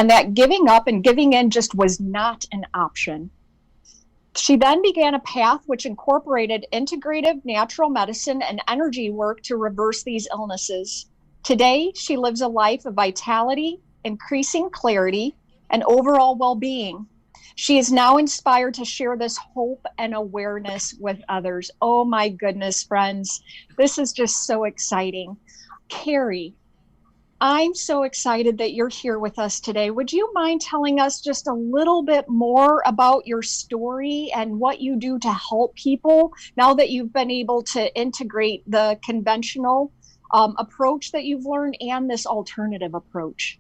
and that giving up and giving in just was not an option. She then began a path which incorporated integrative natural medicine and energy work to reverse these illnesses. Today, she lives a life of vitality, increasing clarity, and overall well-being. She is now inspired to share this hope and awareness with others. Oh my goodness, friends. This is just so exciting. Carrie, I'm so excited that you're here with us today. Would you mind telling us just a little bit more about your story and what you do to help people now that you've been able to integrate the conventional approach that you've learned and this alternative approach?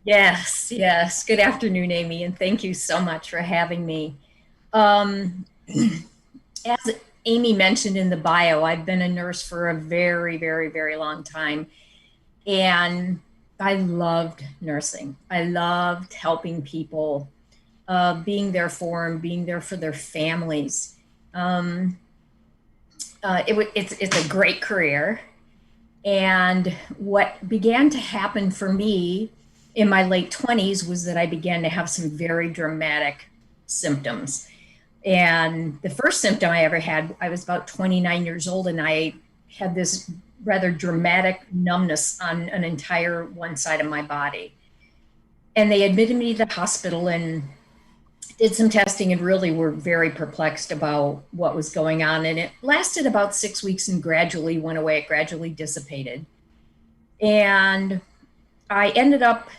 Yes, yes. Good afternoon, Amy, and thank you so much for having me. Um, as Amy mentioned in the bio, I've been a nurse for a very, very, very long time. And I loved nursing. I loved helping people, being there for them, being there for their families. Um, it's a great career. And what began to happen for me in my late 20s was that I began to have some very dramatic symptoms. And the first symptom I ever had, I was about 29 years old, and I had this rather dramatic numbness on an entire one side of my body. And they admitted me to the hospital and did some testing and really were very perplexed about what was going on. And it lasted about 6 weeks and gradually went away. It gradually dissipated. And I ended up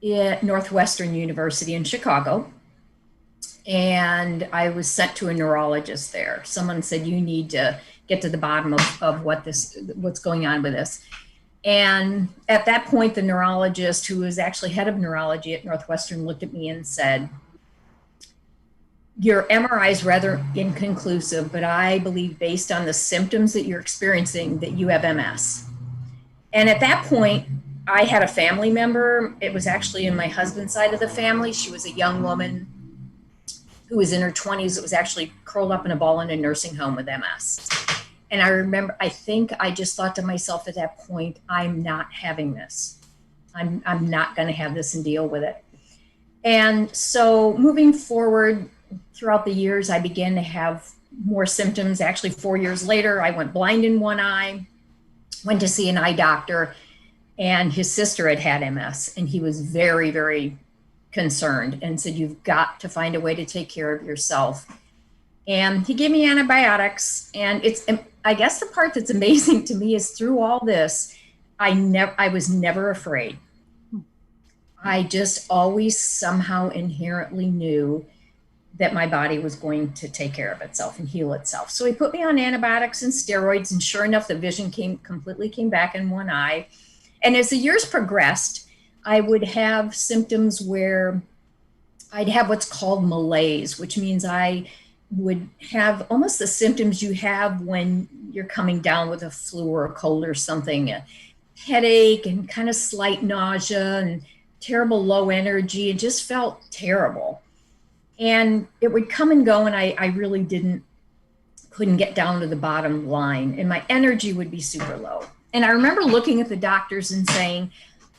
at Northwestern University in Chicago. And I was sent to a neurologist there. Someone said, you need to get to the bottom of what's going on with this. And at that point, the neurologist, who was actually head of neurology at Northwestern, looked at me and said, your MRI is rather inconclusive, but I believe based on the symptoms that you're experiencing that you have MS. And at that point, I had a family member. It was actually in my husband's side of the family. She was a young woman who was in her 20s that was actually curled up in a ball in a nursing home with MS. And I remember, I think I just thought to myself at that point, I'm not having this. I'm not going to have this and deal with it. And so moving forward throughout the years, I began to have more symptoms. Actually, 4 years later, I went blind in one eye, went to see an eye doctor, and his sister had had MS. And he was very, very concerned and said, you've got to find a way to take care of yourself. And he gave me antibiotics. And I guess the part that's amazing to me is through all this, I was never afraid. I just always somehow inherently knew that my body was going to take care of itself and heal itself. So he put me on antibiotics and steroids, and sure enough, the vision completely came back in one eye. And as the years progressed, I would have symptoms where I'd have what's called malaise, which means I would have almost the symptoms you have when you're coming down with a flu or a cold or something, a headache and kind of slight nausea and terrible low energy. It just felt terrible. And it would come and go, and I really couldn't get down to the bottom line, and my energy would be super low. And I remember looking at the doctors and saying,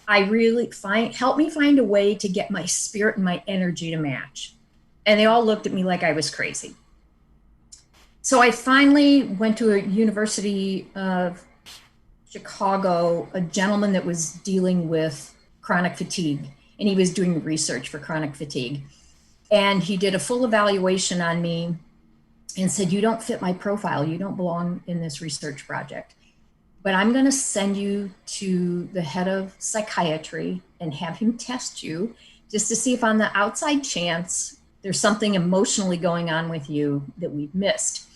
help me find a way to get my spirit and my energy to match. And they all looked at me like I was crazy. So I finally went to a University of Chicago, a gentleman that was dealing with chronic fatigue, and he was doing research for chronic fatigue. And he did a full evaluation on me and said, you don't fit my profile. You don't belong in this research project. But I'm going to send you to the head of psychiatry and have him test you just to see if on the outside chance there's something emotionally going on with you that we've missed.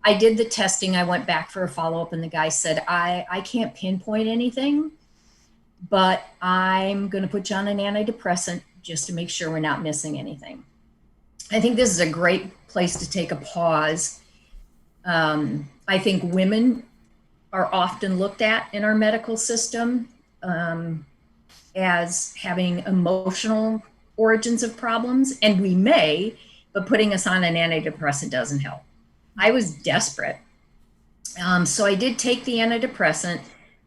I did the testing. I went back for a follow-up, and the guy said, I can't pinpoint anything, but I'm going to put you on an antidepressant just to make sure we're not missing anything. I think this is a great place to take a pause. I think women are often looked at in our medical system as having emotional origins of problems, and we may, but putting us on an antidepressant doesn't help. I was desperate. So I did take the antidepressant.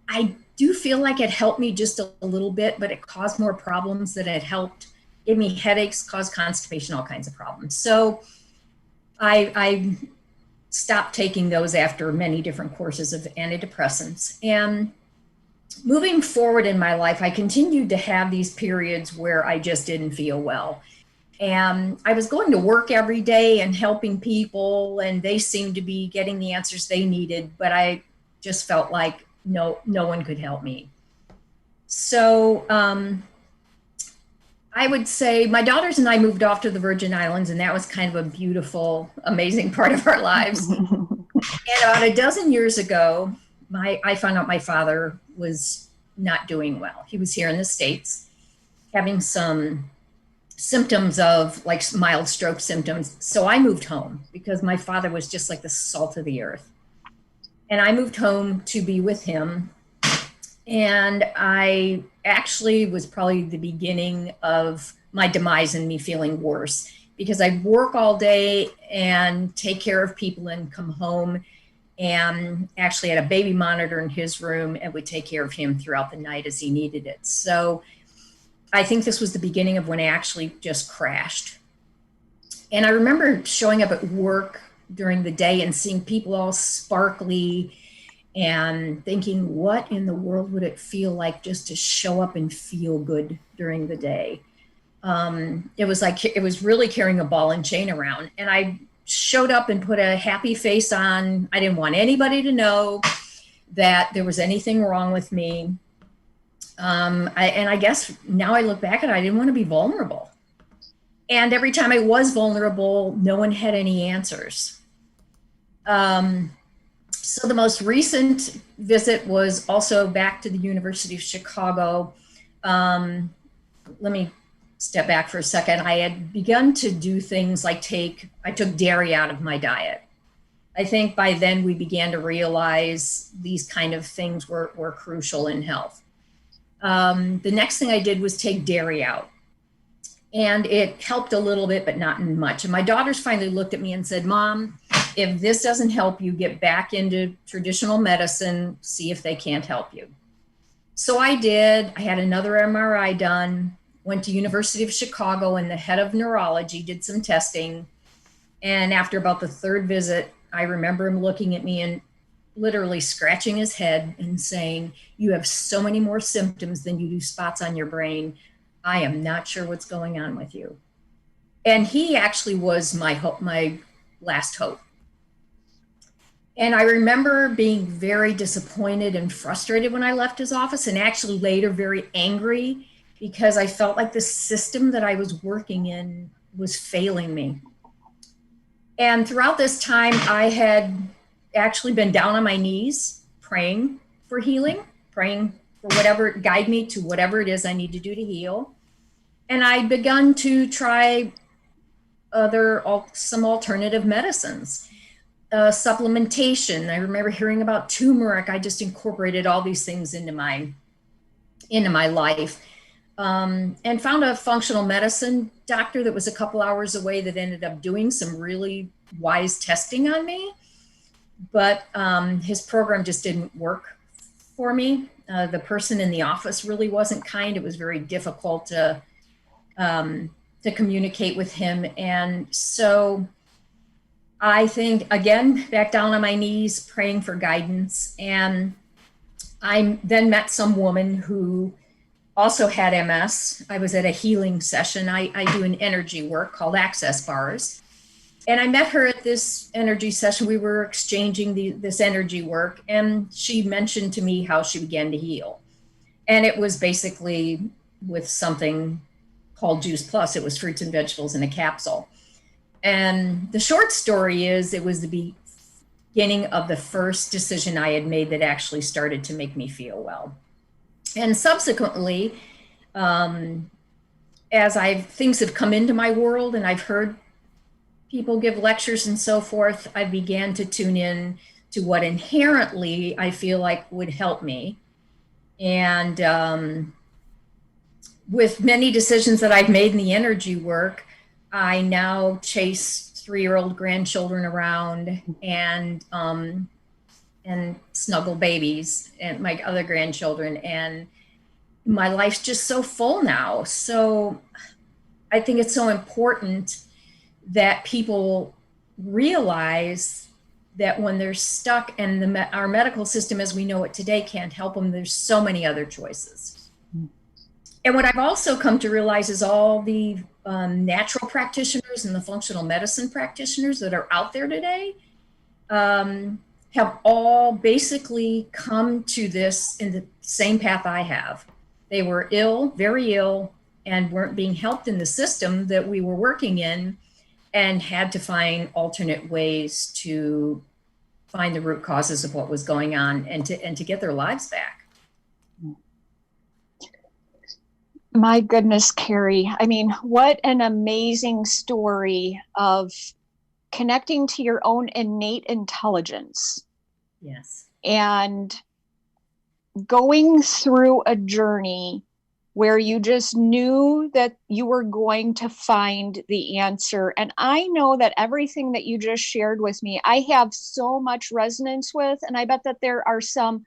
I do feel like it helped me just a little bit, but it caused more problems than it helped. Gave me headaches, caused constipation, all kinds of problems. So I stopped taking those after many different courses of antidepressants. And moving forward in my life, I continued to have these periods where I just didn't feel well. And I was going to work every day and helping people, and they seemed to be getting the answers they needed, but I just felt like no one could help me. So I would say my daughters and I moved off to the Virgin Islands, and that was kind of a beautiful, amazing part of our lives. And about a dozen years ago, I found out my father was not doing well. He was here in the States having some symptoms of like mild stroke symptoms. So I moved home because my father was just like the salt of the earth. And I moved home to be with him. And I actually was probably the beginning of my demise and me feeling worse, because I work all day and take care of people and come home and actually had a baby monitor in his room and would take care of him throughout the night as he needed it. So I think this was the beginning of when I actually just crashed. And I remember showing up at work during the day and seeing people all sparkly and thinking, what in the world would it feel like just to show up and feel good during the day? It was really carrying a ball and chain around. And I showed up and put a happy face on. I didn't want anybody to know that there was anything wrong with me. I guess now I look back and I didn't want to be vulnerable. And every time I was vulnerable, no one had any answers. So the most recent visit was also back to the University of Chicago. Let me step back for a second. I had begun to do things like I took dairy out of my diet. I think by then we began to realize these kind of things were crucial in health. The next thing I did was take dairy out, and it helped a little bit, but not much. And my daughters finally looked at me and said, Mom, if this doesn't help you, get back into traditional medicine, see if they can't help you. So I did. I had another MRI done, went to University of Chicago, and the head of neurology did some testing. And after about the third visit, I remember him looking at me and literally scratching his head and saying, you have so many more symptoms than you do spots on your brain. I am not sure what's going on with you. And he actually was my hope, my last hope. And I remember being very disappointed and frustrated when I left his office, and actually later very angry, because I felt like the system that I was working in was failing me. And throughout this time, I had actually been down on my knees praying for healing, praying for whatever, guide me to whatever it is I need to do to heal. And I'd begun to try some alternative medicines, supplementation. I remember hearing about turmeric. I just incorporated all these things into my life, and found a functional medicine doctor that was a couple hours away that ended up doing some really wise testing on me. But his program just didn't work for me. The person in the office really wasn't kind. It was very difficult to communicate with him. And so I think, again, back down on my knees, praying for guidance. And I then met some woman who also had MS. I was at a healing session. I do an energy work called Access Bars. And I met her at this energy session. We were exchanging this energy work, and she mentioned to me how she began to heal. And it was basically with something called Juice Plus. It was fruits and vegetables in a capsule. And the short story is, it was the beginning of the first decision I had made that actually started to make me feel well. And subsequently, as things have come into my world and I've heard people give lectures and so forth, I began to tune in to what inherently I feel like would help me. And with many decisions that I've made in the energy work, I now chase 3-year-old grandchildren around and and snuggle babies and my other grandchildren. And my life's just so full now. So I think it's so important that people realize that when they're stuck and our medical system as we know it today can't help them, there's so many other choices. And what I've also come to realize is all the natural practitioners and the functional medicine practitioners that are out there today have all basically come to this in the same path I have. They were ill, very ill, and weren't being helped in the system that we were working in, and had to find alternate ways to find the root causes of what was going on and to get their lives back. My goodness, Carrie. I mean, what an amazing story of connecting to your own innate intelligence. Yes. And going through a journey where you just knew that you were going to find the answer. And I know that everything that you just shared with me, I have so much resonance with. And I bet that there are some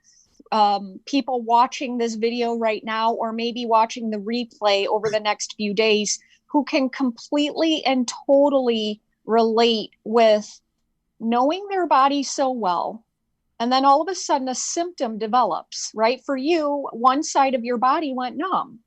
people watching this video right now, or maybe watching the replay over the next few days, who can completely and totally relate with knowing their body so well. And then all of a sudden a symptom develops, right? For you, one side of your body went numb.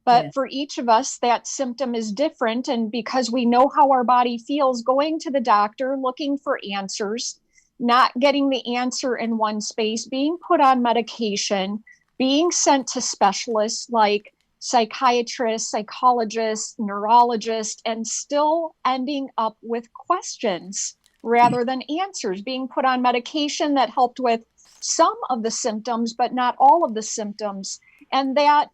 But for each of us, that symptom is different. And because we know how our body feels, going to the doctor, looking for answers, not getting the answer in one space, being put on medication, being sent to specialists like psychiatrists, psychologists, neurologists, and still ending up with questions rather than answers, being put on medication that helped with some of the symptoms, but not all of the symptoms. And that,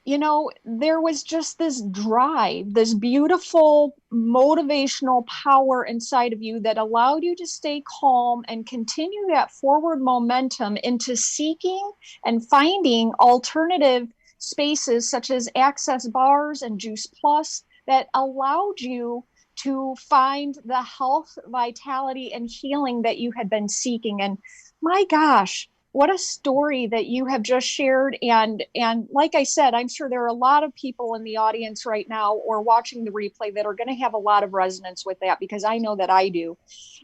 you know, there was just this drive, this beautiful motivational power inside of you that allowed you to stay calm and continue that forward momentum into seeking and finding alternative spaces such as Access Bars and Juice Plus that allowed you to find the health, vitality, and healing that you had been seeking. And my gosh, what a story that you have just shared. And like I said, I'm sure there are a lot of people in the audience right now or watching the replay that are going to have a lot of resonance with that, because I know that I do.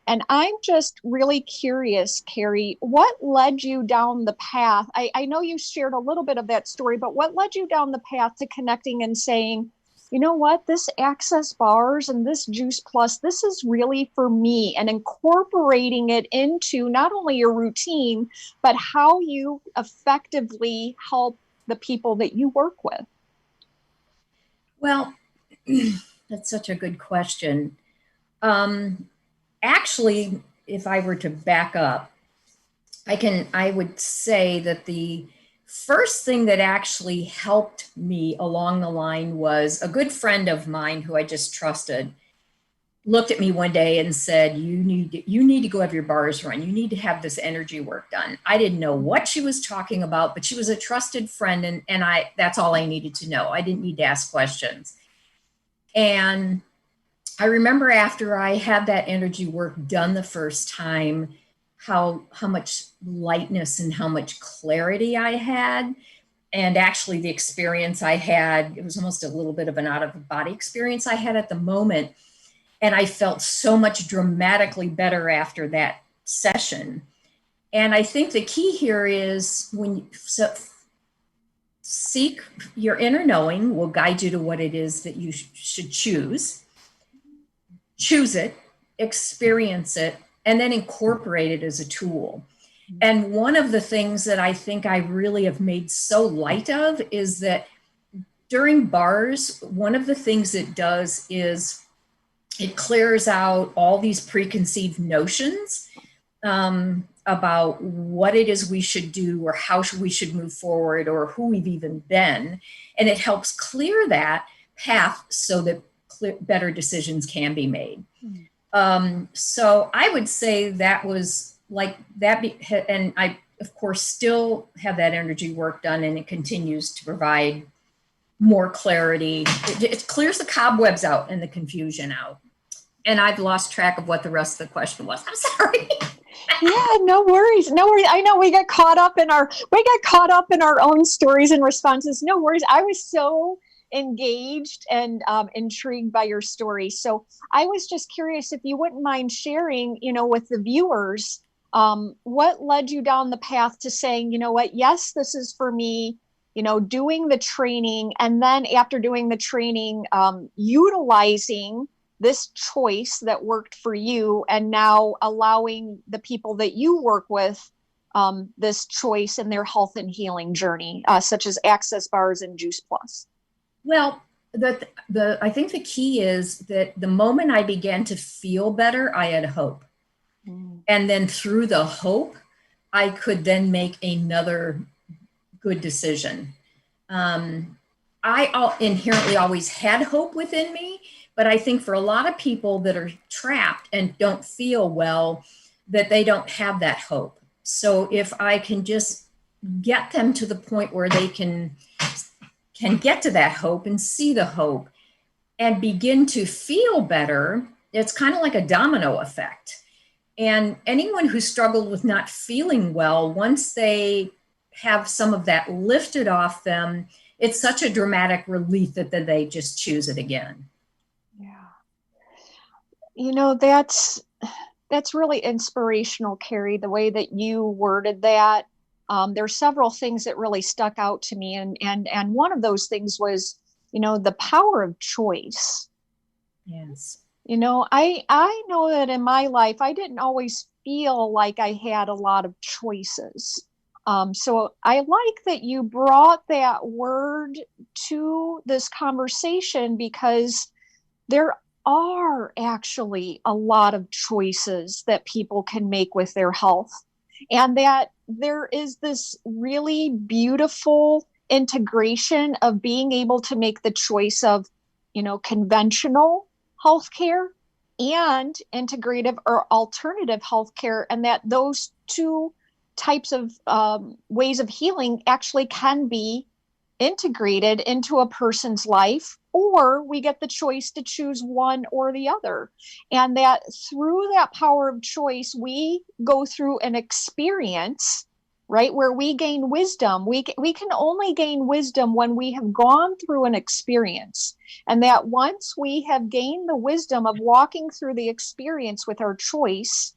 And I'm just really curious, Carrie, what led you down the path? I know you shared a little bit of that story, but what led you down the path to connecting and saying, you know what, this Access Bars and this Juice Plus, this is really for me, and incorporating it into not only your routine, but how you effectively help the people that you work with? Well, that's such a good question. Actually, if I were to back up, I would say that the first thing that actually helped me along the line was a good friend of mine who I just trusted looked at me one day and said, you need to go have your bars run. You need to have this energy work done. I didn't know what she was talking about, but she was a trusted friend, and that's all I needed to know. I didn't need to ask questions. And I remember after I had that energy work done the first time, how much lightness and how much clarity I had. And actually the experience I had, it was almost a little bit of an out of body experience I had at the moment. And I felt so much dramatically better after that session. And I think the key here is when you seek your inner knowing will guide you to what it is that you should choose. Choose it, experience it, and then incorporate it as a tool. And one of the things that I think I really have made so light of is that during bars, one of the things it does is it clears out all these preconceived notions about what it is we should do or how we should move forward or who we've even been. And it helps clear that path so that better decisions can be made. So I would say that was like that. And I, of course, still have that energy work done, and it continues to provide more clarity. It clears the cobwebs out and the confusion out. And I've lost track of what the rest of the question was. I'm sorry. Yeah, no worries. No worries. I know we got caught up in our own stories and responses. No worries. I was so engaged and intrigued by your story. So I was just curious if you wouldn't mind sharing, with the viewers, what led you down the path to saying, you know what, yes, this is for me, doing the training, and then after doing the training, utilizing this choice that worked for you, and now allowing the people that you work with this choice in their health and healing journey, such as Access Bars and Juice Plus. Well, I think the key is that the moment I began to feel better, I had hope. Mm. And then through the hope, I could then make another good decision. I inherently always had hope within me, but I think for a lot of people that are trapped and don't feel well, that they don't have that hope. So if I can just get them to the point where they can get to that hope and see the hope and begin to feel better, it's kind of like a domino effect. And anyone who struggled with not feeling well, once they have some of that lifted off them, it's such a dramatic relief that then they just choose it again. Yeah. That's really inspirational, Carrie, the way that you worded that. There's several things that really stuck out to me, and one of those things was, the power of choice. Yes. I know that in my life, I didn't always feel like I had a lot of choices. So I like that you brought that word to this conversation, because there are actually a lot of choices that people can make with their health, and that there is this really beautiful integration of being able to make the choice of, conventional healthcare and integrative or alternative healthcare, and that those two types of ways of healing actually can be integrated into a person's life, or we get the choice to choose one or the other. And that through that power of choice, we go through an experience, right, where we gain wisdom. We can only gain wisdom when we have gone through an experience. And that once we have gained the wisdom of walking through the experience with our choice,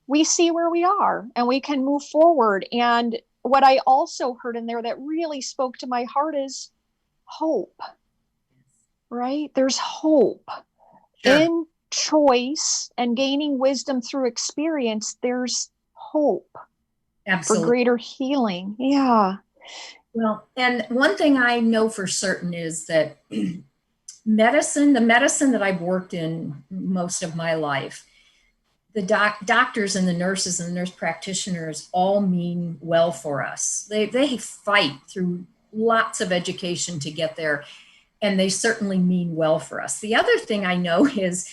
we see where we are and we can move forward. And what I also heard in there that really spoke to my heart is hope, right? There's hope. Sure. In choice and gaining wisdom through experience. There's hope. Absolutely. For greater healing. Yeah. Well, and one thing I know for certain is that the medicine that I've worked in most of my life, the doctors and the nurses and the nurse practitioners all mean well for us. They fight through lots of education to get there, and they certainly mean well for us. The other thing I know is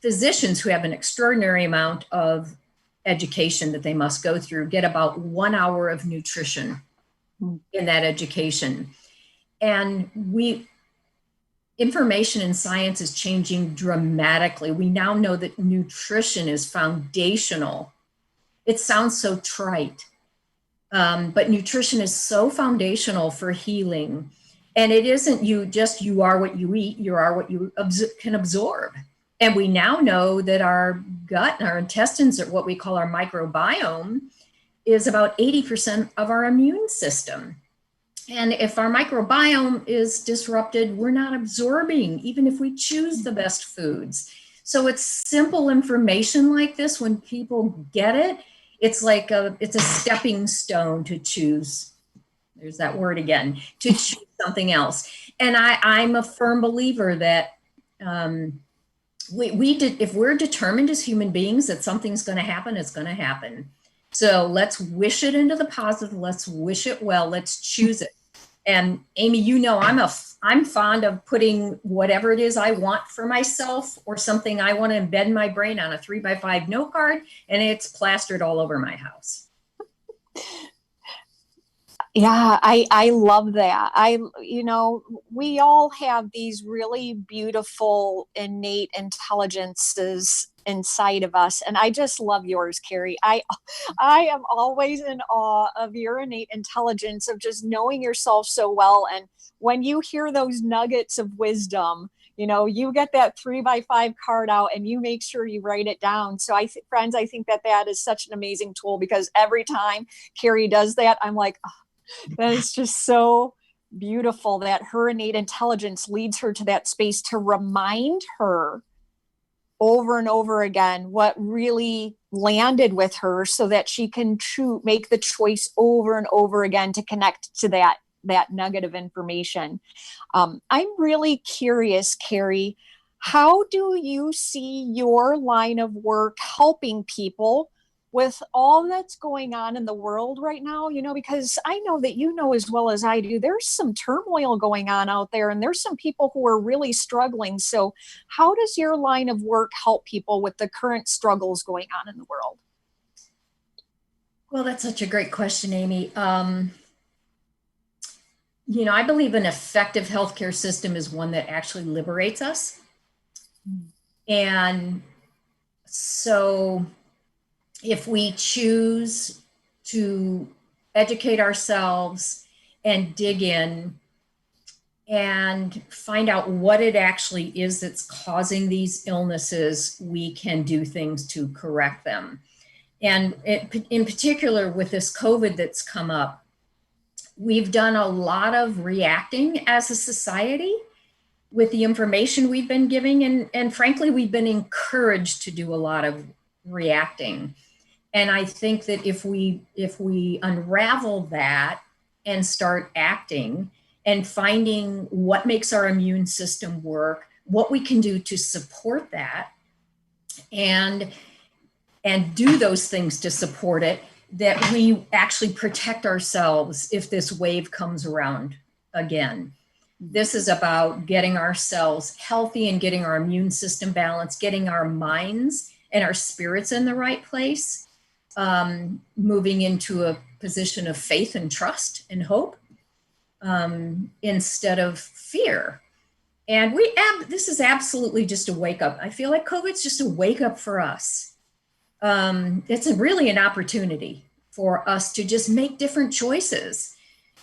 physicians who have an extraordinary amount of education that they must go through get about 1 hour of nutrition in that education. And information in science is changing dramatically. We now know that nutrition is foundational. It sounds so trite, but nutrition is so foundational for healing. And it isn't you are what you eat, you are what you can absorb. And we now know that our gut and our intestines, are what we call our microbiome, is about 80% of our immune system. And if our microbiome is disrupted, we're not absorbing, even if we choose the best foods. So it's simple information like this. When people get it, it's like it's a stepping stone to choose. There's that word again, to choose something else. And I'm a firm believer that if we're determined as human beings that something's going to happen, it's going to happen. So let's wish it into the positive. Let's wish it well. Let's choose it. And Amy, I'm fond of putting whatever it is I want for myself or something I want to embed in my brain on a 3x5 note card, and it's plastered all over my house. Yeah, I love that. We all have these really beautiful innate intelligences inside of us. And I just love yours, Carrie. I am always in awe of your innate intelligence of just knowing yourself so well. And when you hear those nuggets of wisdom, you get that 3x5 card out and you make sure you write it down. So friends, I think that is such an amazing tool, because every time Carrie does that, I'm like, oh, that is just so beautiful that her innate intelligence leads her to that space to remind her over and over again what really landed with her, so that she can make the choice over and over again to connect to that nugget of information. I'm really curious, Carrie, how do you see your line of work helping people with all that's going on in the world right now? Because I know that as well as I do, there's some turmoil going on out there, and there's some people who are really struggling. So how does your line of work help people with the current struggles going on in the world? Well, that's such a great question, Amy. I believe an effective healthcare system is one that actually liberates us. And so if we choose to educate ourselves and dig in and find out what it actually is that's causing these illnesses, we can do things to correct them. And in particular with this COVID that's come up, we've done a lot of reacting as a society with the information we've been giving. And frankly, we've been encouraged to do a lot of reacting. And I think that if we unravel that and start acting and finding what makes our immune system work, what we can do to support that, and do those things to support it, that we actually protect ourselves if this wave comes around again. This is about getting ourselves healthy and getting our immune system balanced, getting our minds and our spirits in the right place, moving into a position of faith and trust and hope, instead of fear. And this is absolutely just a wake up. I feel like COVID's just a wake up for us. It's really an opportunity for us to just make different choices.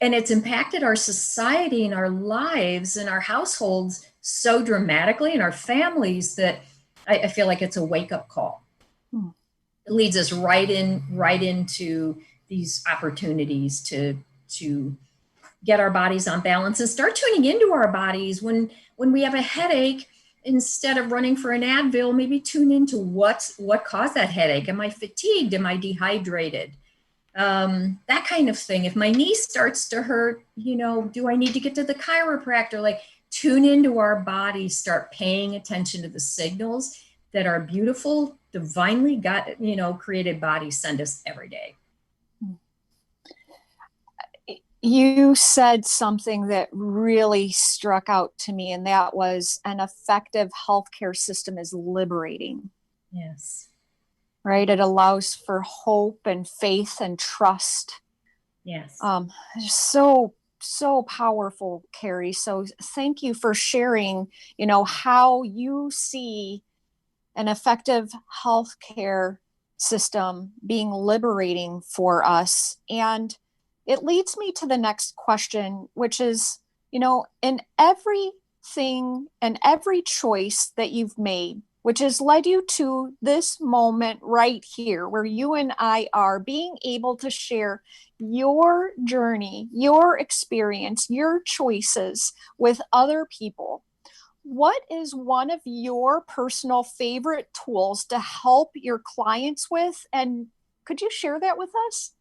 And it's impacted our society and our lives and our households so dramatically, and our families, that I feel like it's a wake-up call. It leads us right into these opportunities to get our bodies on balance and start tuning into our bodies when we have a headache. Instead of running for an Advil, maybe tune into what caused that headache. Am I fatigued? Am I dehydrated? That kind of thing. If my knee starts to hurt, do I need to get to the chiropractor? Like, tune into our bodies, start paying attention to the signals that our beautiful, divinely created bodies send us every day. You said something that really struck out to me, and that was an effective healthcare system is liberating. Yes. Right? It allows for hope and faith and trust. Yes. So powerful, Carrie. So thank you for sharing, how you see an effective healthcare system being liberating for us. And it leads me to the next question, which is, in everything and every choice that you've made, which has led you to this moment right here, where you and I are being able to share your journey, your experience, your choices with other people. What is one of your personal favorite tools to help your clients with? And could you share that with us?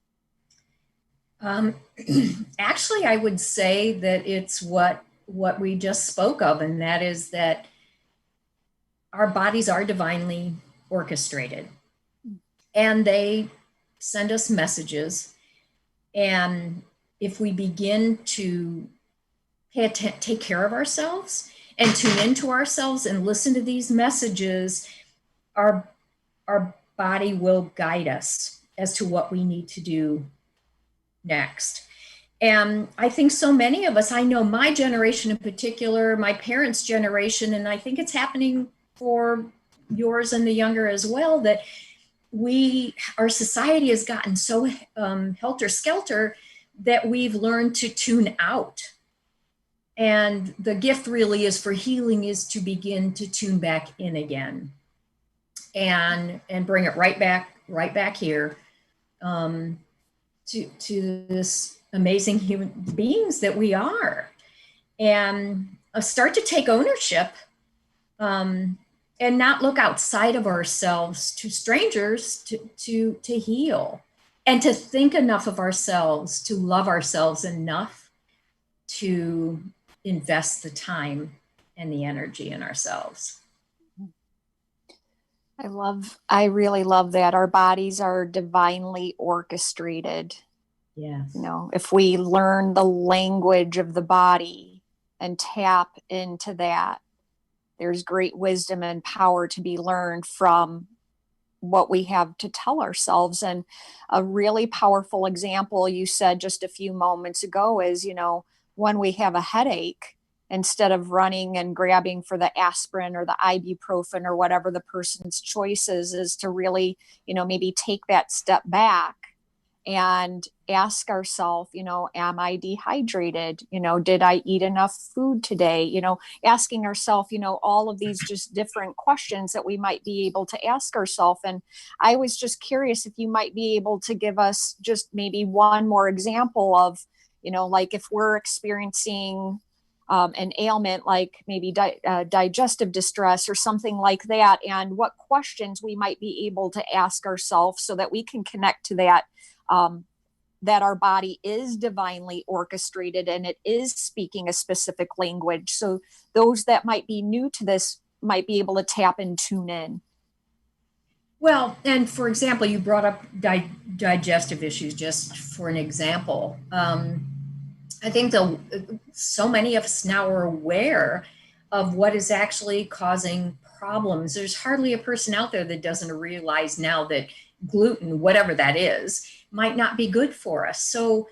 Actually, I would say that it's what we just spoke of, and that is that our bodies are divinely orchestrated, and they send us messages. And if we begin to take care of ourselves and tune into ourselves and listen to these messages, our body will guide us as to what we need to do next. And I think so many of us, I know my generation in particular, my parents' generation, and I think it's happening for yours and the younger as well, that our society has gotten so helter-skelter that we've learned to tune out. And the gift really is for healing is to begin to tune back in again and bring it right back here to this amazing human beings that we are, and start to take ownership and not look outside of ourselves to strangers to heal, and to think enough of ourselves, to love ourselves enough to invest the time and the energy in ourselves. I really love that. Our bodies are divinely orchestrated. Yes. You know, if we learn the language of the body and tap into that, there's great wisdom and power to be learned from what we have to tell ourselves. And a really powerful example you said just a few moments ago is, you know, when we have a headache, instead of running and grabbing for the aspirin or the ibuprofen or whatever the person's choice is to really, you know, maybe take that step back and ask ourselves, you know, am I dehydrated? You know, did I eat enough food today? You know, asking ourselves, you know, all of these just different questions that we might be able to ask ourselves. And I was just curious if you might be able to give us just maybe one more example of, you know, like if we're experiencing an ailment like maybe digestive distress or something like that, and what questions we might be able to ask ourselves so that we can connect to that, that our body is divinely orchestrated and it is speaking a specific language. So those that might be new to this might be able to tap and tune in. Well, and for example, you brought up digestive issues just for an example. I think so many of us now are aware of what is actually causing problems. There's hardly a person out there that doesn't realize now that gluten, whatever that is, might not be good for us. So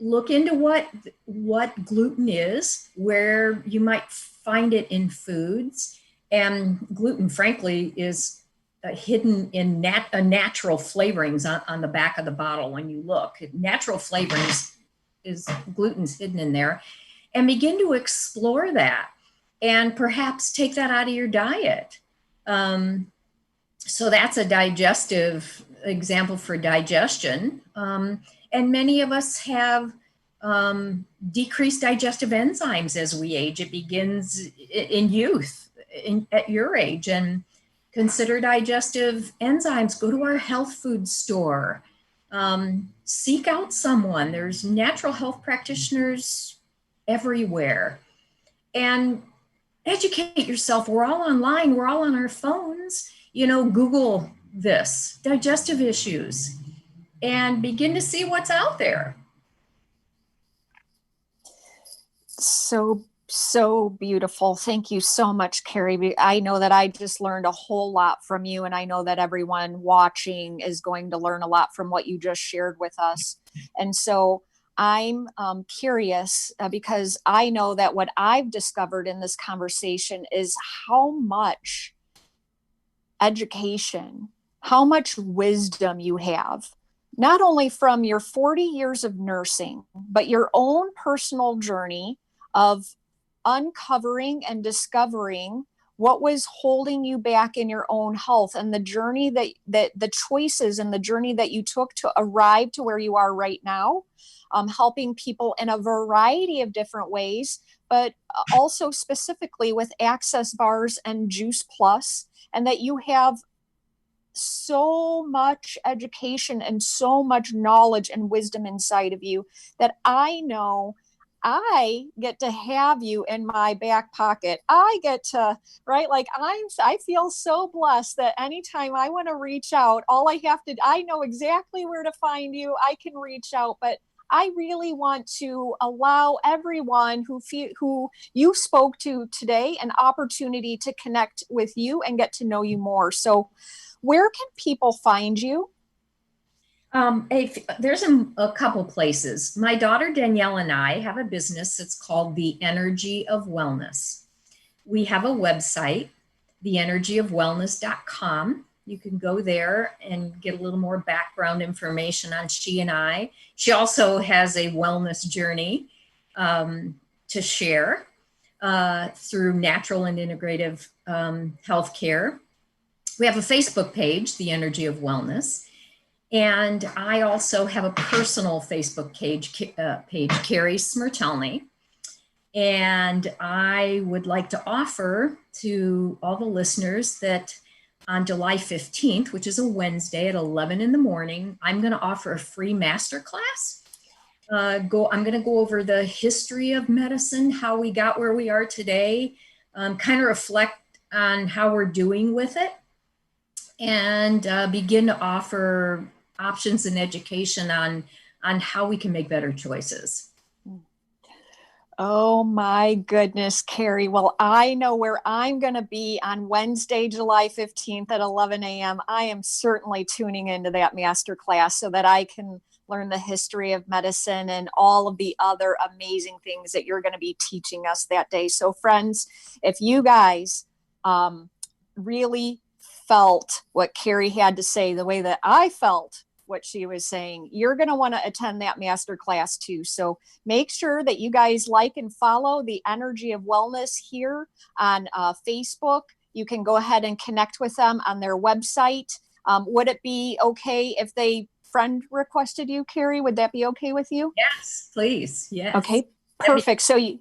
look into what gluten is, where you might find it in foods. And gluten, frankly, is hidden in natural flavorings on the back of the bottle. When you look, natural flavorings is gluten's hidden in there, and begin to explore that and perhaps take that out of your diet. So that's a digestive example for digestion. And many of us have decreased digestive enzymes as we age. It begins in youth, at your age. And consider digestive enzymes. Go to our health food store. Seek out someone. There's natural health practitioners everywhere. And educate yourself. We're all online. We're all on our phones. You know, Google this, digestive issues, and begin to see what's out there. So beautiful. Thank you so much, Carrie. I know that I just learned a whole lot from you, and I know that everyone watching is going to learn a lot from what you just shared with us. And so I'm curious because I know that what I've discovered in this conversation is how much education, how much wisdom you have, not only from your 40 years of nursing, but your own personal journey of uncovering and discovering what was holding you back in your own health, and the journey that the choices and the journey that you took to arrive to where you are right now, helping people in a variety of different ways, but also specifically with Access Bars and Juice Plus, and that you have so much education and so much knowledge and wisdom inside of you that I know I get to have you in my back pocket. I get to, right? Like I feel so blessed that anytime I want to reach out, I know exactly where to find you. I can reach out, but I really want to allow everyone who you spoke to today an opportunity to connect with you and get to know you more. So where can people find you? There's a couple places. My daughter Danielle and I have a business that's called The Energy of Wellness. We have a website. theenergyofwellness.com. You can go there and get a little more background information on she and I. She also has a wellness journey to share through natural and integrative healthcare. We have a Facebook page, The Energy of Wellness. And I also have a personal Facebook page, Carrie Smirtelny. And I would like to offer to all the listeners that on July 15th, which is a Wednesday at 11 in the morning, I'm going to offer a free masterclass. I'm going to go over the history of medicine, how we got where we are today, kind of reflect on how we're doing with it, and begin to offer options and education on how we can make better choices. Oh my goodness, Carrie. Well, I know where I'm going to be on Wednesday, July 15th at 11 a.m. I am certainly tuning into that masterclass so that I can learn the history of medicine and all of the other amazing things that you're going to be teaching us that day. So friends, if you guys really felt what Carrie had to say the way that I felt what she was saying, you're going to want to attend that masterclass too. So make sure that you guys like and follow the Energy of Wellness here on Facebook. You can go ahead and connect with them on their website. Would it be okay if they friend requested you, Carrie? Would that be okay with you? Yes, please. Yes. Okay. Perfect. So you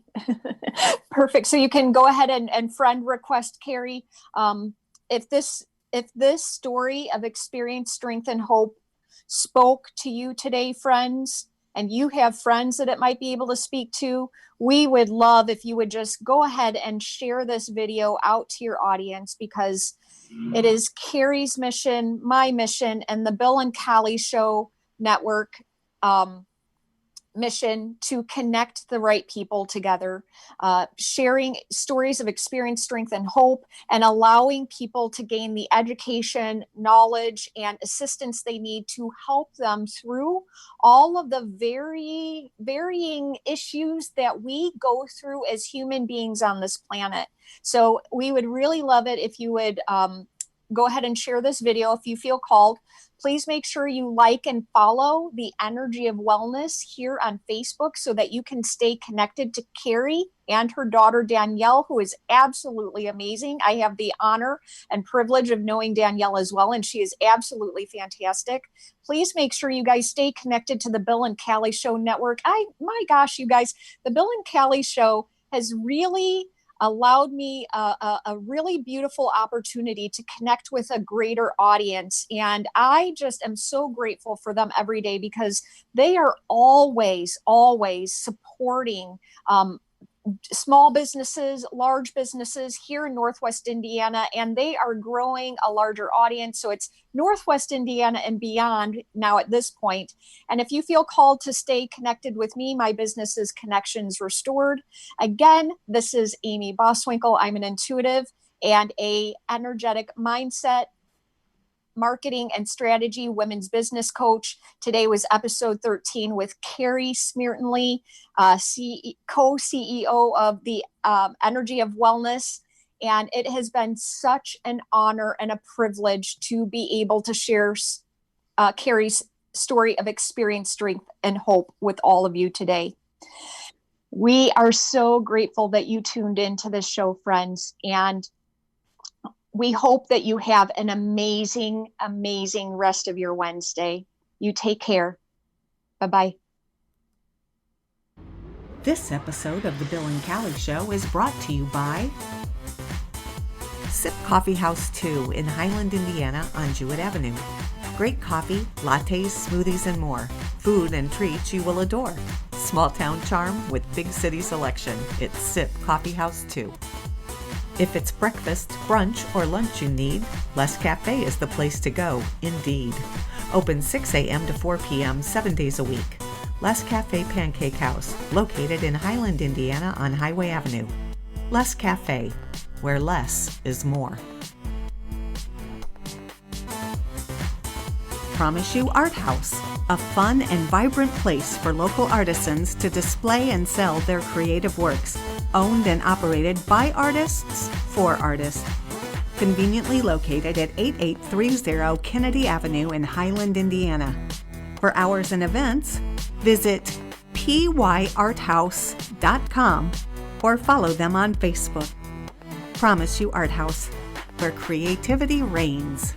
perfect. So you can go ahead and friend request Carrie. If this story of experience, strength, and hope spoke to you today, friends, and you have friends that it might be able to speak to, we would love if you would just go ahead and share this video out to your audience, because it is Carrie's mission, my mission, and the Bill and Callie Show Network mission to connect the right people together, sharing stories of experience, strength, and hope, and allowing people to gain the education, knowledge, and assistance they need to help them through all of the varying issues that we go through as human beings on this planet. So we would really love it if you would go ahead and share this video if you feel called. Please make sure you like and follow the Energy of Wellness here on Facebook so that you can stay connected to Carrie and her daughter Danielle, who is absolutely amazing. I have the honor and privilege of knowing Danielle as well, and she is absolutely fantastic. Please make sure you guys stay connected to the Bill and Callie Show Network. My gosh, you guys, the Bill and Callie Show has really allowed me a really beautiful opportunity to connect with a greater audience. And I just am so grateful for them every day, because they are always supporting small businesses, large businesses here in Northwest Indiana, and they are growing a larger audience. So it's Northwest Indiana and beyond now at this point. And if you feel called to stay connected with me, my business is Connections Restored. Again, this is Amy Boswinkle. I'm an intuitive and a energetic mindset, marketing and strategy women's business coach. Today was episode 13 with Carrie Smirtelny, co-CEO of the Energy of Wellness. And it has been such an honor and a privilege to be able to share Carrie's story of experience, strength, and hope with all of you today. We are so grateful that you tuned into this show, friends. And we hope that you have an amazing rest of your Wednesday. You take care. Bye-bye. This episode of The Bill and Callie Show is brought to you by Sip Coffee House 2 in Highland, Indiana on Jewett Avenue. Great coffee, lattes, smoothies, and more. Food and treats you will adore. Small town charm with big city selection. It's Sip Coffee House 2. If it's breakfast, brunch, or lunch you need, Les Cafe is the place to go, indeed. Open 6 a.m. to 4 p.m. 7 days a week. Les Cafe Pancake House, located in Highland, Indiana on Highway Avenue. Les Cafe, where less is more. Promise You Art House, a fun and vibrant place for local artisans to display and sell their creative works. Owned and operated by artists for artists. conveniently located at 8830 Kennedy Avenue in Highland, Indiana. For hours and events, visit pyarthouse.com or follow them on Facebook. Promise You Art House, where creativity reigns.